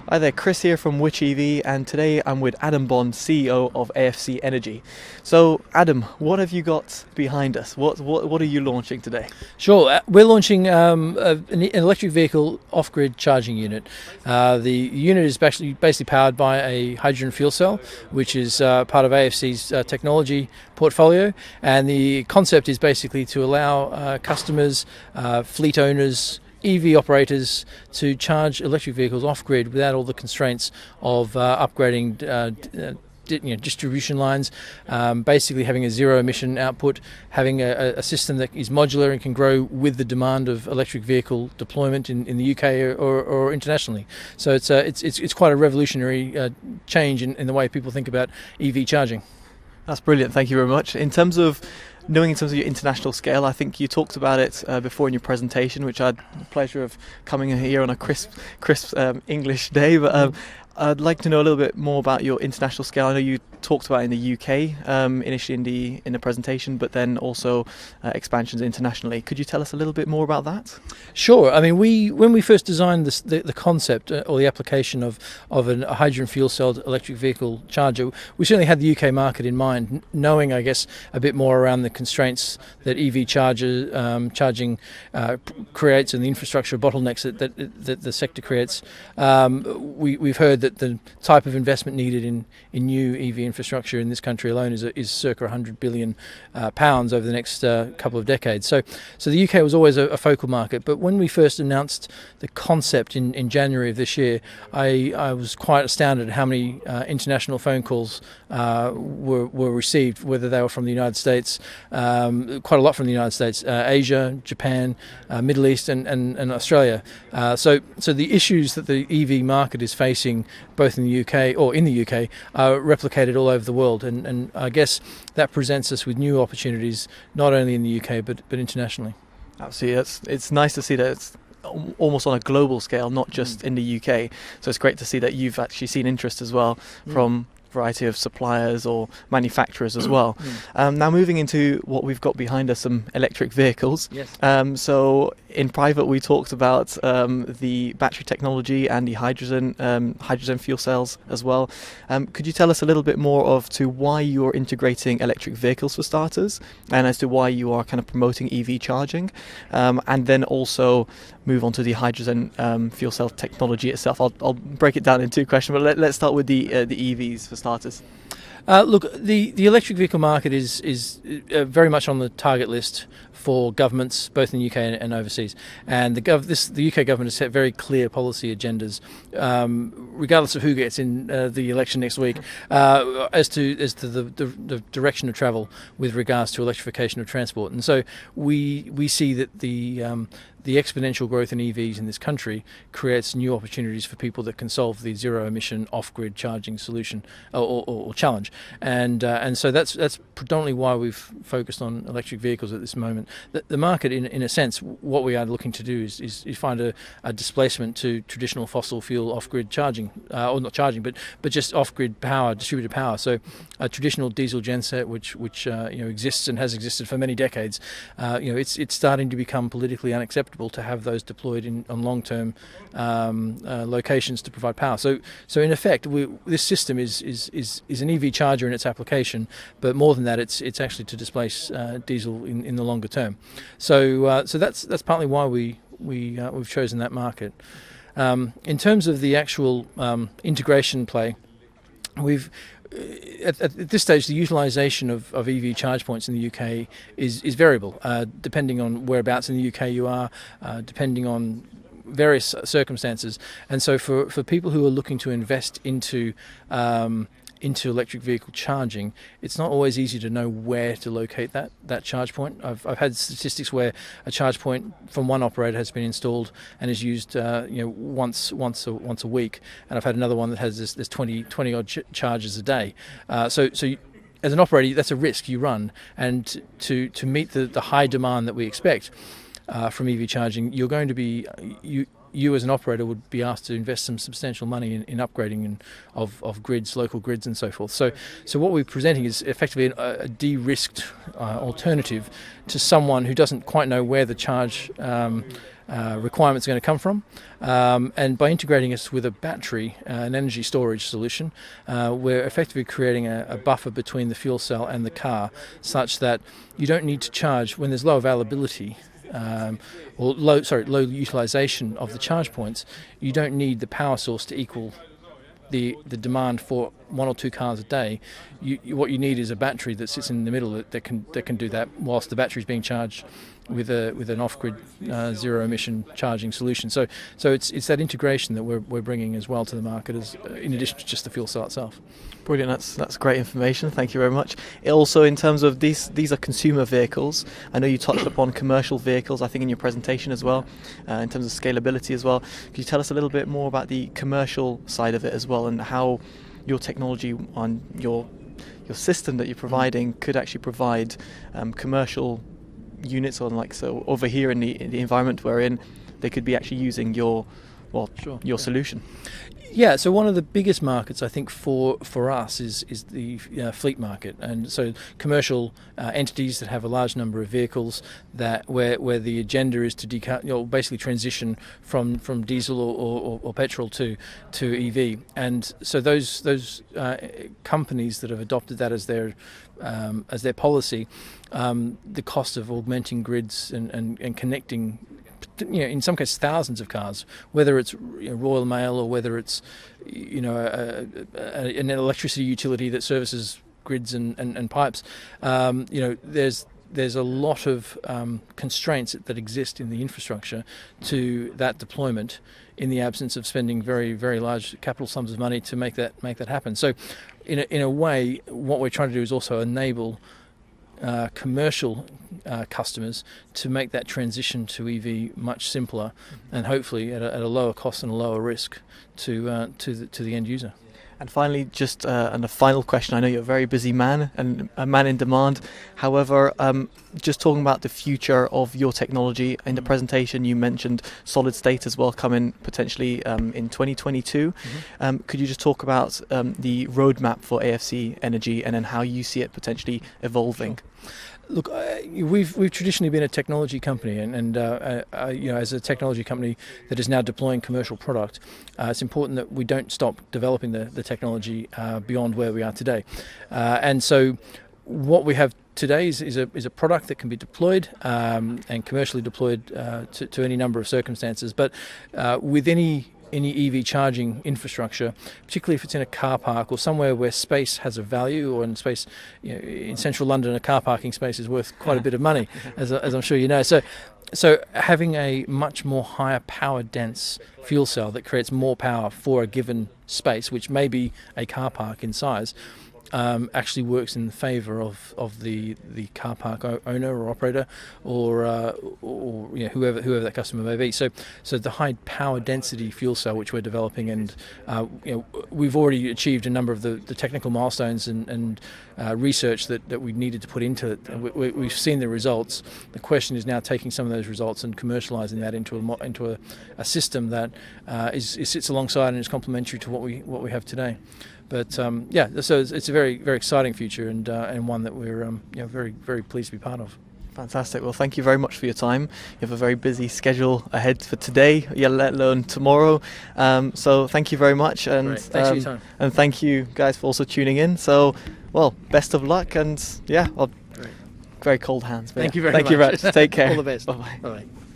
Hi there, Chris here from WhichEV, and today I'm with Adam Bond, CEO of AFC Energy. So, Adam, what have you got behind us? What are you launching today? Sure. We're launching an electric vehicle off-grid charging unit. The unit is basically powered by a hydrogen fuel cell, which is part of AFC's technology portfolio. And the concept is basically to allow customers, fleet owners, EV operators to charge electric vehicles off-grid without all the constraints of upgrading distribution lines, basically having a zero emission output, having a system that is modular and can grow with the demand of electric vehicle deployment in the UK or internationally. So it's quite a revolutionary change in the way people think about EV charging. That's brilliant, thank you very much. In terms of your international scale, I think you talked about it before in your presentation, which I had the pleasure of coming in here on a crisp English day. But I'd like to know a little bit more about your international scale. I know you talked about it in the UK initially in the presentation, but then also expansions internationally. Could you tell us a little bit more about that? Sure. I mean, when we first designed the concept or the application of a hydrogen fuel cell electric vehicle charger, we certainly had the UK market in mind, knowing, I guess, a bit more around the constraints that EV charging creates and the infrastructure bottlenecks that the sector creates. We've heard that the type of investment needed in new EV infrastructure in this country alone is circa 100 billion pounds over the next couple of decades. So the UK was always a focal market. But when we first announced the concept in January of this year, I was quite astounded at how many international phone calls were received, whether they were from the United States, quite a lot from the United States, Asia, Japan, Middle East, and Australia. So the issues that the EV market is facing, both in the UK are replicated all over the world, and I guess that presents us with new opportunities, not only in the UK but internationally. Absolutely, it's nice to see that it's almost on a global scale, not just in the UK. So it's great to see that you've actually seen interest as well from variety of suppliers or manufacturers as well. Now moving into what we've got behind us, some electric vehicles. Yes. So in private we talked about the battery technology and the hydrogen fuel cells as well. Could you tell us a little bit more to why you're integrating electric vehicles for starters, and as to why you are kind of promoting EV charging, and then also move on to the hydrogen fuel cell technology itself? I'll break it down in two questions, but let's start with the EVs for starters. Look, the electric vehicle market is very much on the target list for governments, both in the UK and overseas. And the UK government has set very clear policy agendas, regardless of who gets in the election next week, as to the direction of travel with regards to electrification of transport. And so we see that the exponential growth in EVs in this country creates new opportunities for people that can solve the zero emission off-grid charging solution or challenge, and so that's predominantly why we've focused on electric vehicles at this moment. The market, in a sense, what we are looking to do is find a displacement to traditional fossil fuel off-grid charging, or not charging, but just off-grid power, distributed power. So a traditional diesel genset, which exists and has existed for many decades, it's starting to become politically unacceptable to have those deployed on long-term locations to provide power. So in effect, this system is an EV charger in its application, but more than that, it's actually to displace diesel in the longer term. So that's partly why we've chosen that market. In terms of the actual integration play, we've at this stage, the utilisation of EV charge points in the UK is variable, depending on whereabouts in the UK you are, depending on various circumstances. And so for people who are looking to invest into electric vehicle charging, it's not always easy to know where to locate that charge point. I've had statistics where a charge point from one operator has been installed and is used once a week, and I've had another one that has there's 20 odd charges a day. So as an operator, that's a risk you run, and to meet the high demand that we expect from EV charging, you're going to be you as an operator would be asked to invest some substantial money in upgrading of grids, local grids, and so forth. So what we're presenting is effectively a de-risked alternative to someone who doesn't quite know where the charge requirements are going to come from, and by integrating us with a battery, an energy storage solution, we're effectively creating a buffer between the fuel cell and the car, such that you don't need to charge when there's low availability or low utilization of the charge points. You don't need the power source to equal the demand for 1 or 2 cars a day. What you need is a battery that sits in the middle that can do that, whilst the battery is being charged with an off-grid zero emission charging solution. So it's that integration that we're bringing as well to the market, as in addition to just the fuel cell itself. Brilliant, that's great information, thank you very much. Also, in terms of these are consumer vehicles. I know you touched upon commercial vehicles, I think, in your presentation as well, in terms of scalability as well. Could you tell us a little bit more about the commercial side of it as well, and how your technology on your system that you're providing could actually provide commercial units, or so over here in the environment we're in, they could be actually using your solution? Yeah, so one of the biggest markets, I think, for us is the fleet market, and so commercial entities that have a large number of vehicles where the agenda is to basically transition from diesel or petrol to EV, and so those companies that have adopted that as their policy, the cost of augmenting grids and connecting, in some cases thousands of cars, whether it's Royal Mail or whether it's an electricity utility that services grids and pipes, there's a lot of constraints that exist in the infrastructure to that deployment, in the absence of spending very, very large capital sums of money to make that happen. So in a way, what we're trying to do is also enable commercial customers to make that transition to EV much simpler, and hopefully at a lower cost and a lower risk to the end user. And finally, just a final question. I know you're a very busy man and a man in demand. However, just talking about the future of your technology, in the presentation you mentioned solid state as well coming potentially in 2022. Mm-hmm. Could you just talk about the roadmap for AFC Energy and then how you see it potentially evolving? Sure. Look, we've traditionally been a technology company, and as a technology company that is now deploying commercial product, it's important that we don't stop developing the technology beyond where we are today. And so, what we have today is a product that can be deployed and commercially deployed to any number of circumstances. But with any EV charging infrastructure, particularly if it's in a car park or somewhere where space has a value, or in space, in central London, a car parking space is worth quite a bit of money, as I'm sure you know. So having a much more higher power dense fuel cell that creates more power for a given space, which may be a car park in size, actually works in favour of the car park owner or operator, or whoever that customer may be. So the high power density fuel cell which we're developing, and we've already achieved a number of the technical milestones and research that we needed to put into it. We've seen the results. The question is now taking some of those results and commercialising that into a system that sits alongside and is complementary to what we have today. But so it's a very, very exciting future, and one that we're very, very pleased to be part of. Fantastic. Well, thank you very much for your time. You have a very busy schedule ahead for today, let alone tomorrow. So thank you very much, and thanks for your time. And thank you guys for also tuning in. So, best of luck, and very cold hands. Thank you very much. Thank you very much. Take care. All the best. Bye-bye. Bye-bye.